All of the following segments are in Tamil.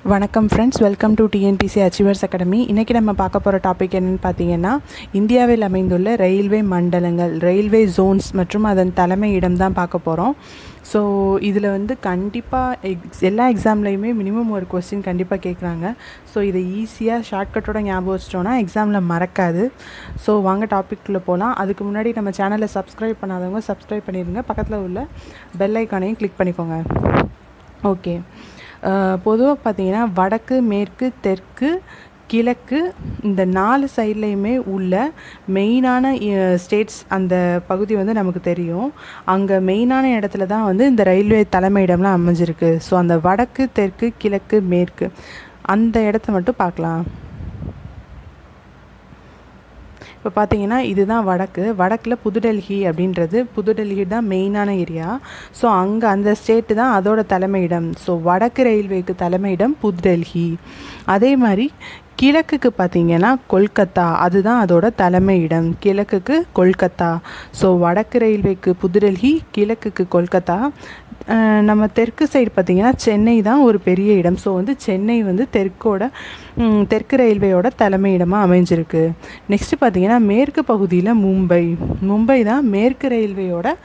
வணக்கம் friends, welcome to TNPSC achievers academy. இன்றைக்கி நம்ம பார்க்க போகிற டாபிக் என்னென்னு பார்த்தீங்கன்னா, இந்தியாவில் அமைந்துள்ள ரயில்வே மண்டலங்கள், ரயில்வே ஜோன்ஸ் மற்றும் அதன் தலைமை இடம் தான் பார்க்க போகிறோம். ஸோ இதில் வந்து கண்டிப்பாக எல்லா எக்ஸாம்லேயுமே மினிமம் ஒரு கொஸ்டின் கண்டிப்பாக கேட்குறாங்க. ஸோ இதை ஈஸியாக ஷார்ட்கட்டோட ஞாபகம் வச்சிட்டோன்னா எக்ஸாமில் மறக்காது. ஸோ வாங்க டாப்பிக்கில் போகலாம். அதுக்கு முன்னாடி நம்ம சேனலை சப்ஸ்கிரைப் பண்ணாதவங்க சப்ஸ்கிரைப் பண்ணிடுங்க. பக்கத்தில் உள்ள பெல் ஐக்கானையும் கிளிக் பண்ணிக்கோங்க. ஓகே, பொதுவாக பார்த்தீங்கன்னா வடக்கு, மேற்கு, தெற்கு, கிழக்கு இந்த 4 சைட்லேயுமே உள்ள மெயினான ஸ்டேட்ஸ் அந்த பகுதி வந்து நமக்கு தெரியும். அங்கே மெயினான இடத்துல தான் வந்து இந்த ரயில்வே தலைமையிடம்லாம் அமைஞ்சிருக்கு. ஸோ அந்த வடக்கு, தெற்கு, கிழக்கு, மேற்கு அந்த இடத்த மட்டும் பார்க்கலாம். இப்போ பார்த்தீங்கன்னா இதுதான் வடக்கில் புதுடெல்லி அப்படின்றது, புதுடெல்லி தான் மெயினான ஏரியா. ஸோ அங்கே அந்த ஸ்டேட்டு தான் அதோட தலைமையிடம். ஸோ வடக்கு ரயில்வேக்கு தலைமையிடம் புதுடெல்லி. அதே மாதிரி கிழக்குக்கு பார்த்திங்கன்னா கொல்கத்தா, அதுதான் அதோட தலைமையிடம். கிழக்குக்கு கொல்கத்தா. ஸோ வடக்கு ரயில்வேக்கு புதுடெல்லி, கிழக்குக்கு கொல்கத்தா. நம்ம தெற்கு சைடு பார்த்திங்கன்னா சென்னை தான் ஒரு பெரிய இடம். ஸோ வந்து சென்னை வந்து தெற்கு ரயில்வேயோட தலைமையிடமாக அமைஞ்சிருக்கு. நெக்ஸ்ட்டு பார்த்திங்கன்னா மேற்கு பகுதியில் மும்பை தான் மேற்கு ரயில்வேயோட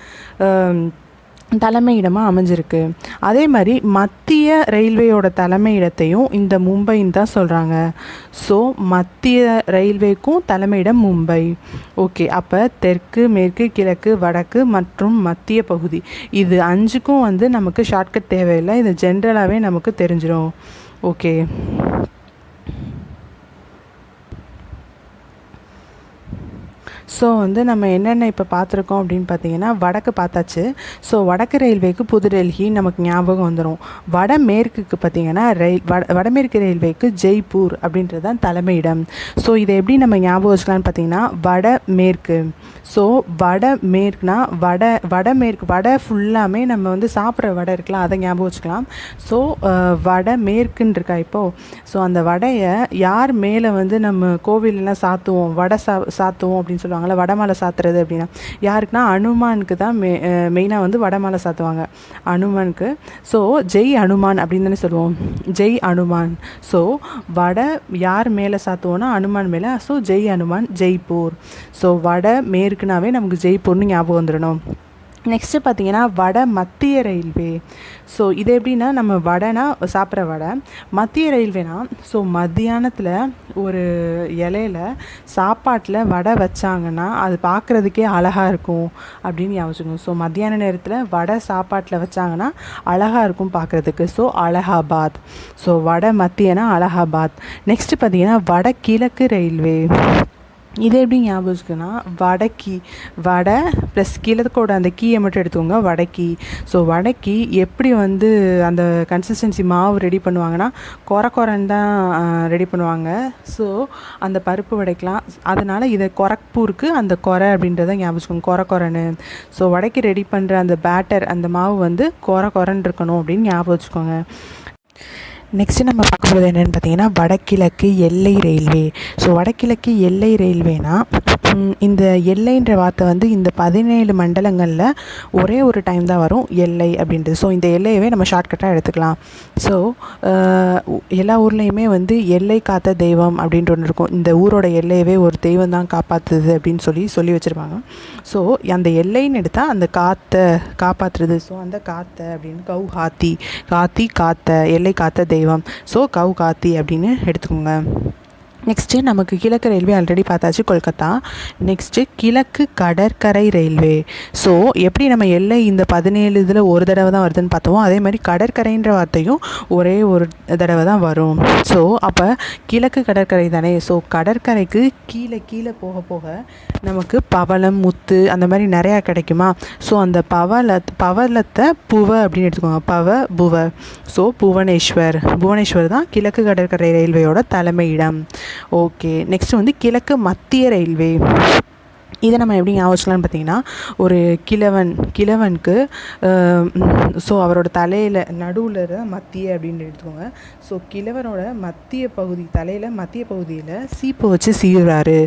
தலைமையிடமாக அமைஞ்சிருக்கு. அதே மாதிரி மத்திய ரயில்வேயோட தலைமையிடத்தையும் இந்த மும்பைன்னு தான் சொல்கிறாங்க. ஸோ மத்திய ரயில்வேக்கும் தலைமையிடம் மும்பை. ஓகே, அப்போ தெற்கு, மேற்கு, கிழக்கு, வடக்கு மற்றும் மத்திய பகுதி இது 5க்கும் வந்து நமக்கு ஷார்ட்கட் தேவையில்லை. இது ஜென்ரலாகவே நமக்கு தெரிஞ்சிடும். ஓகே, ஸோ வந்து நம்ம என்னென்ன இப்போ பார்த்துருக்கோம் அப்படின்னு பார்த்தீங்கன்னா, வடக்கு பார்த்தாச்சு. ஸோ வடக்கு ரயில்வேக்கு புதுடெல்லி நமக்கு ஞாபகம் வந்துடும். வடமேற்குக்கு பார்த்திங்கன்னா வடமேற்கு ரயில்வேக்கு ஜெய்ப்பூர் அப்படின்றது தான் தலைமையிடம். ஸோ இதை எப்படி நம்ம ஞாபகம் வச்சுக்கலான்னு பார்த்தீங்கன்னா, வடமேற்கு. ஸோ வடமேற்குனா வடமேற்கு வடை ஃபுல்லாமே நம்ம வந்து சாப்பிட்ற வடை இருக்கலாம், அதை ஞாபகம் வச்சுக்கலாம். ஸோ வடமேற்குன்னு இருக்கா இப்போது. ஸோ அந்த வடையை யார் மேலே வந்து நம்ம கோவிலெலாம் சாத்துவோம், வடை சாத்துவோம் அப்படின்னு சொல்லுவாங்க. வடமாலை சாத்துறது அப்படின்னா யாருக்குன்னா அனுமானுக்கு தான் மெயினாக வந்து வடமாலை சாத்துவாங்க, அனுமானுக்கு. ஸோ ஜெய் அனுமான் அப்படின்னு தானே சொல்லுவோம், ஜெய் அனுமான். ஸோ வடை யார் மேலே சாத்துவோன்னா அனுமான் மேலே. ஸோ ஜெய் அனுமான், ஜெய்ப்பூர். ஸோ வட மேற்குனாவே நமக்கு ஜெய்ப்பூர்னு ஞாபகம் வந்துடணும். நெக்ஸ்ட்டு பார்த்திங்கன்னா வட மத்திய ரயில்வே. ஸோ இது எப்படின்னா, நம்ம வடைனா சாப்பிட்ற வடை, மத்திய ரயில்வேனா ஸோ மத்தியானத்தில் ஒரு இலையில சாப்பாட்டில் வடை வச்சாங்கன்னா அது பார்க்குறதுக்கே அழகாக இருக்கும் அப்படின்னு யோசிக்கணும். ஸோ மத்தியான நேரத்தில் வடை சாப்பாட்டில் வச்சாங்கன்னா அழகாக இருக்கும் பார்க்குறதுக்கு. ஸோ அலகாபாத். ஸோ வட மத்தியனா அலகாபாத். நெக்ஸ்ட்டு பார்த்திங்கன்னா வட கிழக்கு ரயில்வே. இது எப்படி ஞாபகம் இருக்குன்னா, வடை ப்ளஸ் கிழக்கோட அந்த கீயை மட்டும் எடுத்துக்கோங்க, வடக்கி. ஸோ வடக்கி எப்படி வந்து அந்த கன்சிஸ்டன்சி மாவு ரெடி பண்ணுவாங்கன்னா கொரன்னு தான் ரெடி பண்ணுவாங்க. ஸோ அந்த பருப்பு வடைக்கலாம். அதனால் இதை கொரக்பூருக்கு அந்த கொரை அப்படின்றத ஞாபகம் வச்சுக்கோங்க, கொரன்னு. ஸோ வடைக்கு ரெடி பண்ணுற அந்த பேட்டர், அந்த மாவு வந்து கொரன்னு இருக்கணும் அப்படின்னு ஞாபகம் வச்சுக்கோங்க. நெக்ஸ்ட்டு நம்ம பார்க்க போகிறது என்னென்னு பார்த்தீங்கன்னா, வடகிழக்கு எல்லை ரயில்வே. ஸோ வடகிழக்கு எல்லை ரயில்வேனா இந்த எல்லைன்ற வார்த்தை வந்து இந்த 17 மண்டலங்களில் ஒரே ஒரு டைம் தான் வரும், எல்லை அப்படின்றது. ஸோ இந்த எல்லையவே நம்ம ஷார்ட்கட்டாக எடுத்துக்கலாம். ஸோ எல்லா ஊர்லேயுமே வந்து எல்லை காத்த தெய்வம் அப்படின்ட்டு ஒன்று இருக்கும். இந்த ஊரோட எல்லையவே ஒரு தெய்வம் தான் காப்பாற்றுது அப்படின்னு சொல்லி வச்சுருப்பாங்க. ஸோ அந்த எல்லைன்னு எடுத்தால் அந்த காப்பாற்றுறது. ஸோ அந்த காத்த அப்படின்னு காத்த எல்லை காத்த தெய்வம். ஸோ கவுகாத்தி அப்படின்னு எடுத்துக்கோங்க. நெக்ஸ்ட்டு நமக்கு கிழக்கு ரயில்வே ஆல்ரெடி பார்த்தாச்சு, கொல்கத்தா. நெக்ஸ்ட்டு கிழக்கு கடற்கரை ரயில்வே. ஸோ எப்படி நம்ம எல்லை இந்த 17 இதில் ஒரு தடவை தான் வருதுன்னு பார்த்தோம், அதே மாதிரி கடற்கரைன்ற வார்த்தையும் ஒரே ஒரு தடவை தான் வரும். ஸோ அப்போ கிழக்கு கடற்கரை தானே. ஸோ கடற்கரைக்கு கீழே போக நமக்கு பவளம், முத்து அந்த மாதிரி நிறையா கிடைக்குமா. ஸோ அந்த பவளத்தை புவ அப்படின்னு எடுத்துக்கோங்க, புவ. ஸோ புவனேஸ்வர் தான் கிழக்கு கடற்கரை ரயில்வேயோட தலைமையிடம். ஓகே, நெக்ஸ்ட் வந்து கிழக்கு மத்திய ரயில்வே. இதை நம்ம எப்படி ஞாபகம் பார்த்தீங்கன்னா, ஒரு கிழவனுக்கு ஸோ அவரோட தலையில் நடுவில் மத்திய அப்படின்னு எடுத்துக்கோங்க. ஸோ கிழவனோட மத்திய பகுதி, தலையில் மத்திய பகுதியில் சீப்பை வச்சு சீவுறாரு.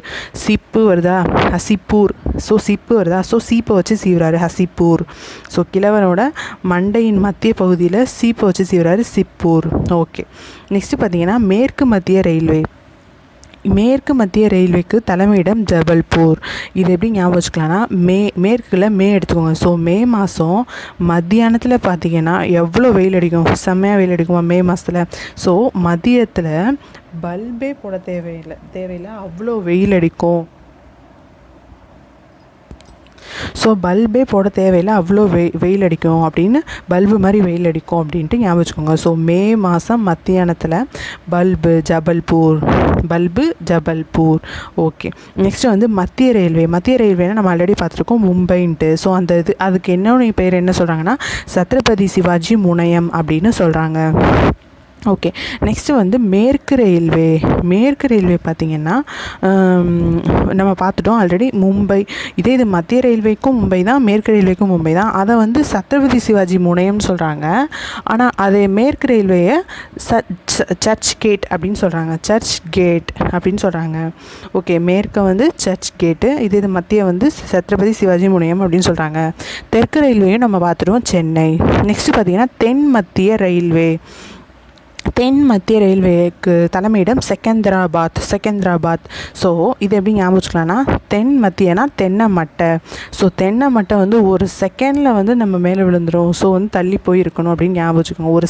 சிப்பு வருதா, ஹசிப்பூர். ஸோ சிப்பு வருதா, ஸோ சீப்பை வச்சு சீவுறாரு, ஹசிப்பூர். ஸோ கிழவனோட மண்டையின் மத்திய பகுதியில் சீப்பை வச்சு சீவுறாரு, சிப்பூர். ஓகே. நெக்ஸ்ட்டு பார்த்தீங்கன்னா, மேற்கு மத்திய ரயில்வேக்கு தலைமையிடம் ஜபல்பூர். இது எப்படி ஞாபகம் வச்சுக்கலாம்னா, மேற்கில் எடுத்துக்கோங்க. ஸோ மே மாதம் மத்தியானத்தில் பார்த்தீங்கன்னா எவ்வளோ வெயில் அடிக்கும், செம்மையாக வெயில் அடிக்குமா மே மாதத்தில். ஸோ மதியத்தில் பல்பே போட தேவையில்லை, அவ்வளோ வெயில் அடிக்கும். ஸோ பல்பே போட தேவையில்லை, அவ்வளோ வெயில் அடிக்கும் அப்படின்னு, பல்பு மாதிரி வெயில் அடிக்கும் அப்படின்ட்டு ஞாபகம் வச்சுக்கோங்க. ஸோ மே மாதம் மத்தியானத்தில் பல்பு ஜபல்பூர். ஓகே. நெக்ஸ்ட்டு வந்து மத்திய ரயில்வேனா நம்ம ஆல்ரெடி பார்த்துருக்கோம், மும்பைன்ட்டு. ஸோ அதுக்கு என்ன பேர் என்ன சொல்கிறாங்கன்னா, சத்ரபதி சிவாஜி முனையம் அப்படின்னு சொல்கிறாங்க. ஓகே. நெக்ஸ்ட்டு வந்து மேற்கு ரயில்வே பார்த்திங்கன்னா, நம்ம பார்த்துட்டோம் ஆல்ரெடி, மும்பை. இது மத்திய ரயில்வேக்கும் மும்பை தான், மேற்கு ரயில்வேக்கும் மும்பை தான். அதை வந்து சத்ரபதி சிவாஜி முனையம்னு சொல்கிறாங்க. ஆனால் அதே மேற்கு ரயில்வேயை சர்ச் கேட் அப்படின்னு சொல்கிறாங்க. ஓகே. மேற்கை வந்து சர்ச் கேட்டு, இது மத்திய வந்து சத்ரபதி சிவாஜி முனையம் அப்படின்னு சொல்கிறாங்க. தெற்கு ரயில்வேயும் நம்ம பார்த்துட்டோம், சென்னை. நெக்ஸ்ட்டு பார்த்திங்கன்னா, தென் மத்திய ரயில்வேக்கு தலைமையிடம் செகந்திராபாத். ஸோ இது எப்படி ஞாபகம் வச்சுக்கலாம்னா, தென் மத்தியனா தென்னை மட்டை. ஸோ தென்னை மட்டை வந்து ஒரு செகண்டில் வந்து நம்ம மேலே விழுந்துடும். ஸோ வந்து தள்ளி போய் இருக்கணும் அப்படின்னு ஞாபகம் வச்சுக்கோங்க. ஒரு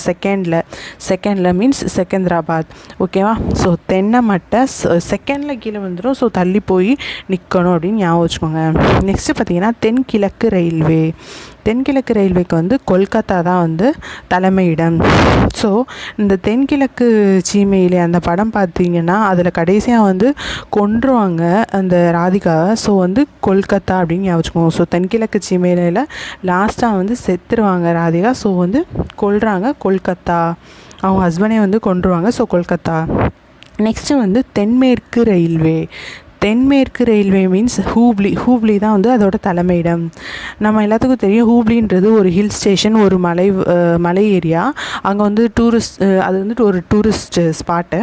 செகண்டில் மீன்ஸ் செகந்திராபாத். ஓகேவா. ஸோ தென்னை மட்டை செகண்டில் கீழே விழுந்துடும். ஸோ தள்ளி போய் நிற்கணும் அப்படின்னு ஞாபகம் வச்சுக்கோங்க. நெக்ஸ்ட்டு பார்த்தீங்கன்னா, தென்கிழக்கு ரயில்வேக்கு வந்து கொல்கத்தா தான் வந்து தலைமையிடம். ஸோ இந்த தென்கிழக்கு சீமையிலே அந்த படம் பார்த்தீங்கன்னா, அதில் கடைசியாக வந்து கொன்றுவாங்க அந்த ராதிகாவை. ஸோ வந்து கொல்கத்தா அப்படின்னு ஞாபகம். ஸோ தென்கிழக்கு சீமையில லாஸ்ட்டாக வந்து செத்துருவாங்க ராதிகா. ஸோ வந்து கொல்றாங்க, கொல்கத்தா. அவங்க ஹஸ்பண்டே வந்து கொன்றுவாங்க. ஸோ கொல்கத்தா. நெக்ஸ்ட்டு வந்து தென்மேற்கு ரயில்வே மீன்ஸ் ஹூப்ளி தான் வந்து அதோட தலைமையிடம். நம்ம எல்லாத்துக்கும் தெரியும், ஹூப்ளின்றது ஒரு ஹில் ஸ்டேஷன், ஒரு மலை ஏரியா. அங்கே வந்து அது வந்துட்டு ஒரு டூரிஸ்ட் ஸ்பாட்டு.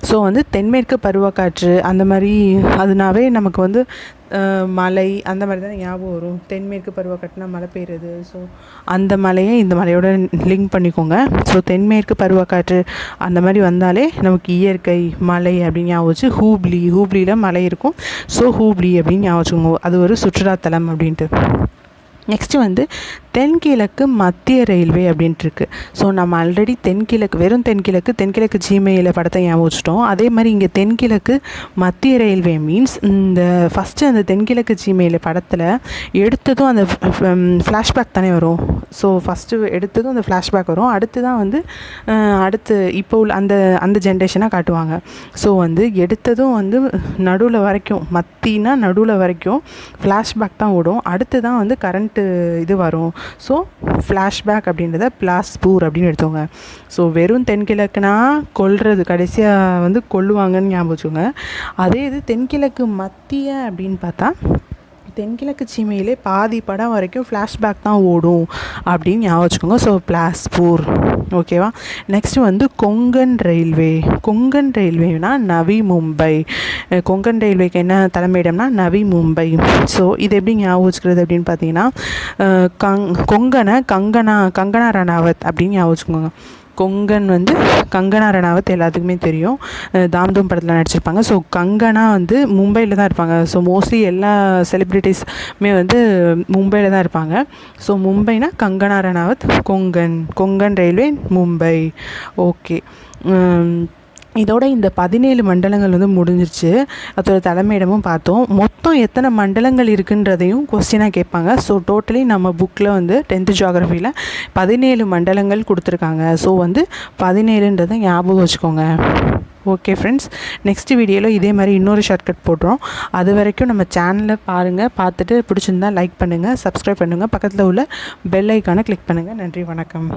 ஸோ வந்து தென்மேற்கு பருவக்காற்று அந்த மாதிரி அதுனாவே நமக்கு வந்து மலை அந்த மாதிரி தானே ஞாபகம் வரும். தென்மேற்கு பருவக்காற்றுனா மழை பெய்யுறது. ஸோ அந்த மலையை இந்த மலையோட லிங்க் பண்ணிக்கோங்க. ஸோ தென்மேற்கு பருவக்காற்று அந்த மாதிரி வந்தாலே நமக்கு இயற்கை மலை அப்படின்னு ஞாபகம் வச்சு, ஹூப்ளியில் மலை இருக்கும். ஸோ ஹூப்ளி அப்படின்னு ஞாபகம் வச்சுக்கோங்க, அது ஒரு சுற்றுலாத்தலம் அப்படின்ட்டு. நெக்ஸ்ட்டு வந்து தென்கிழக்கு மத்திய ரயில்வே அப்படின்ட்டு இருக்குது. ஸோ நம்ம ஆல்ரெடி தென்கிழக்கு ஜிமெயில படத்தை ஞாபகம் வச்சுட்டோம். அதே மாதிரி இங்கே தென்கிழக்கு மத்திய ரயில்வே மீன்ஸ் இந்த ஃபஸ்ட்டு அந்த தென்கிழக்கு ஜிமெயில படத்தில் எடுத்ததும் அந்த ஃப்ளாஷ்பேக் தானே வரும். ஸோ ஃபஸ்ட்டு எடுத்ததும் அந்த ஃப்ளாஷ்பேக் வரும். அடுத்து தான் வந்து இப்போ உள்ள அந்த ஜென்ரேஷனாக காட்டுவாங்க. ஸோ வந்து எடுத்ததும் வந்து நடுவில் வரைக்கும் நடுவில் வரைக்கும் ஃப்ளாஷ்பேக் தான் ஓடும். அடுத்து தான் வந்து கரண்ட்டு இது வரும். ஸோ ஃப்ளாஷ்பேக் அப்படின்றத பிளாஸ்பூர் அப்படின்னு எடுத்தவங்க. ஸோ வெறும் தென்கிழக்குனா கடைசியாக வந்து கொல்லுவாங்கன்னு ஞாபகம் வச்சுக்கோங்க. அதே இது தென்கிழக்கு மத்திய அப்படின்னு பார்த்தா, தென்கிழக்கு சீமையிலே பாதி படம் வரைக்கும் ஃப்ளாஷ்பேக் தான் ஓடும் அப்படின்னு ஞாபகம் வச்சுக்கோங்க. ஸோ பிளாஸ்பூர். ஓகேவா. நெக்ஸ்ட்டு வந்து கொங்கன் ரயில்வேனா நவி மும்பை. கொங்கன் ரயில்வேக்கு என்ன தலைமையிடம்னா நவி மும்பை. ஸோ இது எப்படி ஞாபகம் வச்சுக்கிறது அப்படின்னு பார்த்தீங்கன்னா, கங்கனா ரணாவத் அப்படின்னு ஞாபகம் வச்சுக்கோங்க. கொங்கன் வந்து கங்கனா ரணாவத் எல்லாத்துக்குமே தெரியும், தாம்தூம் படத்தில் நடிச்சிருப்பாங்க. ஸோ கங்கனா வந்து மும்பையில் தான் இருப்பாங்க. ஸோ மோஸ்ட்லி எல்லா செலிப்ரிட்டிஸுமே வந்து மும்பையில் தான் இருப்பாங்க. ஸோ மும்பைனா கங்கனா ரணாவத், கொங்கன் ரயில்வே மும்பை. ஓகே. இதோட இந்த 17 மண்டலங்கள் வந்து முடிஞ்சிருச்சு. அதோட தலைமையிடமும் பார்த்தோம். மொத்தம் எத்தனை மண்டலங்கள் இருக்குன்றதையும் கொஸ்டினாக கேட்பாங்க. ஸோ டோட்டலி நம்ம புக்கில் வந்து 10th ஜியாகிரஃபியில் 17 மண்டலங்கள் கொடுத்துருக்காங்க. ஸோ வந்து 17ன்றதை ஞாபகம் வச்சுக்கோங்க. ஓகே ஃப்ரெண்ட்ஸ், நெக்ஸ்ட் வீடியோவில் இதே மாதிரி இன்னொரு ஷார்ட்கட் போடுறோம். அது வரைக்கும் நம்ம சேனலை பாருங்கள். பார்த்துட்டு பிடிச்சிருந்தா லைக் பண்ணுங்கள், சப்ஸ்கிரைப் பண்ணுங்கள், பக்கத்தில் உள்ள பெல் ஐக்கானை கிளிக் பண்ணுங்கள். நன்றி, வணக்கம்.